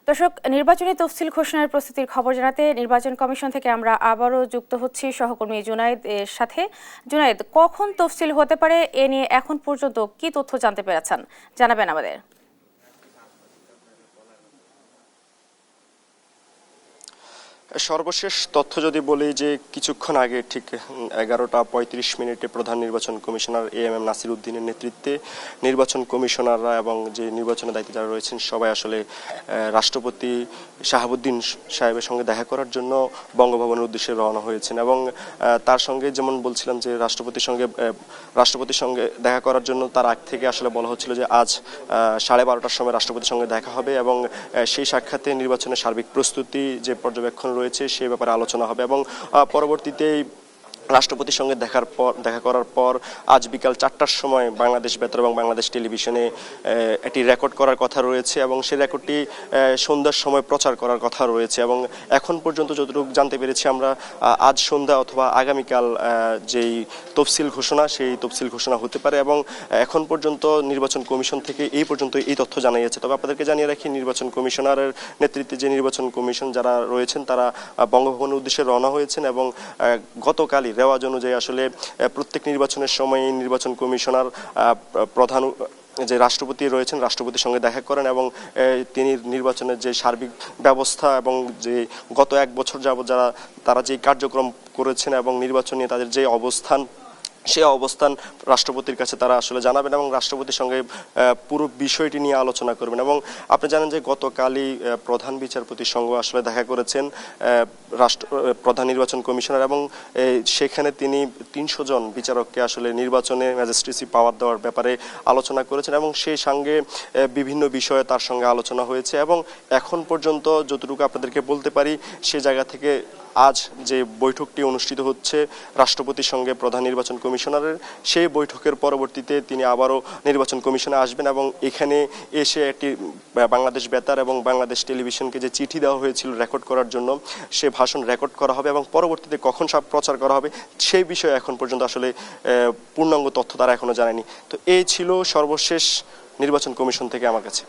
দর্শক, নির্বাচনী তফসিল ঘোষণার প্রস্তুতির খবর জানাতে নির্বাচন কমিশন থেকে আমরা আবারও যুক্ত হচ্ছি সহকর্মী জুনায়েদ এর সাথে। জুনায়েদ, কখন তফসিল হতে পারে এ নিয়ে এখন পর্যন্ত কি তথ্য জানতে পেরেছেন, জানাবেন আমাদের। সর্বশেষ তথ্য যদি বলি যে কিছুক্ষণ আগে ঠিক 11টা 35 মিনিটে প্রধান নির্বাচন কমিশনার এএমএম নাসির উদ্দিনের নেতৃত্বে নির্বাচন কমিশনাররা এবং যে নির্বাচনের দায়িত্বে যারা রয়েছেন সবাই আসলে রাষ্ট্রপতি শাহাবুদ্দিন সাহেবের সঙ্গে দেখা করার জন্য বঙ্গভবনের উদ্দেশ্যে রওনা হয়েছেন এবং তার সঙ্গে যেমন বলছিলাম যে রাষ্ট্রপতির সঙ্গে দেখা করার জন্য তার আগ থেকে আসলে বলা হচ্ছিল যে আজ 12:30টার সময় রাষ্ট্রপতির সঙ্গে দেখা হবে এবং সেই সাক্ষাতে নির্বাচনের সার্বিক প্রস্তুতি যে পর্যবেক্ষণ রয়েছে সে ব্যাপারে আলোচনা হবে এবং পরবর্তীতে রাষ্ট্রপতির সঙ্গে দেখা করার পর আজ বিকাল 4টার সময় বাংলাদেশ বেতার এবং বাংলাদেশ টেলিভিশনে একটি রেকর্ড করার কথা রয়েছে এবং সেই রেকর্ডটি সন্ধ্যার সময় প্রচার করার কথা রয়েছে এবং এখন পর্যন্ত যতটুকু জানতে পেরেছি আমরা আজ সন্ধ্যা অথবা আগামীকাল যেই তফসিল ঘোষণা সেই তফসিল ঘোষণা হতে পারে এবং এখন পর্যন্ত নির্বাচন কমিশন থেকে এই পর্যন্ত এই তথ্য জানা যাচ্ছে। তবে আপনাদেরকে জানিয়ে রাখি, নির্বাচন কমিশনারের নেতৃত্বে যে নির্বাচন কমিশন যারা রয়েছেন তারা বঙ্গভবনের উদ্দেশ্যে রওনা হয়েছেন এবং গতকালই রেওয়াজ অনুযায়ী আসলে প্রত্যেক নির্বাচনের সময় নির্বাচন কমিশনার প্রধান যে রাষ্ট্রপতি রয়েছেন রাষ্ট্রপতির সঙ্গে দেখা করেন এবং তিনি নির্বাচনের যে সার্বিক ব্যবস্থা এবং যে গত 1 বছর যাবত তারা যে কার্যক্রম করেছেন এবং নির্বাচন নিয়ে তাদের যে অবস্থান সেই অবস্থান রাষ্ট্রপতির কাছে তারা আসলে জানাবেন এবং রাষ্ট্রপতির সঙ্গে পুরো বিষয়টি নিয়ে আলোচনা করবেন। এবং আপনি জানেন যে গতকালই প্রধান বিচারপতির সঙ্গে আসলে দেখা করেছেন প্রধান নির্বাচন কমিশনার এবং সেখানে তিনি 300 জন বিচারককে আসলে নির্বাচনে ম্যাজিস্ট্রেসি পাওয়ার দেওয়ার ব্যাপারে আলোচনা করেছেন এবং সেই সঙ্গে বিভিন্ন বিষয়ে তার সঙ্গে আলোচনা হয়েছে এবং এখন পর্যন্ত যতটুকু আপনাদেরকে বলতে পারি সে জায়গা থেকে আজ যে বৈঠকটি অনুষ্ঠিত হচ্ছে রাষ্ট্রপতির সঙ্গে প্রধান নির্বাচন কমিশনারের, সেই বৈঠকের পরবর্তীতে তিনি আবারও নির্বাচন কমিশনে আসবেন এবং এখানে এসে একটি বাংলাদেশ বেতার এবং বাংলাদেশ টেলিভিশনকে যে চিঠি দেওয়া হয়েছিল রেকর্ড করার জন্য সে ভাষণ রেকর্ড করা হবে এবং পরবর্তীতে কখন সব প্রচার করা হবে সেই বিষয়ে এখন পর্যন্ত আসলে পূর্ণাঙ্গ তথ্য তারা এখনো জানায়নি। তো এই ছিল সর্বশেষ নির্বাচন কমিশন থেকে আমার কাছে।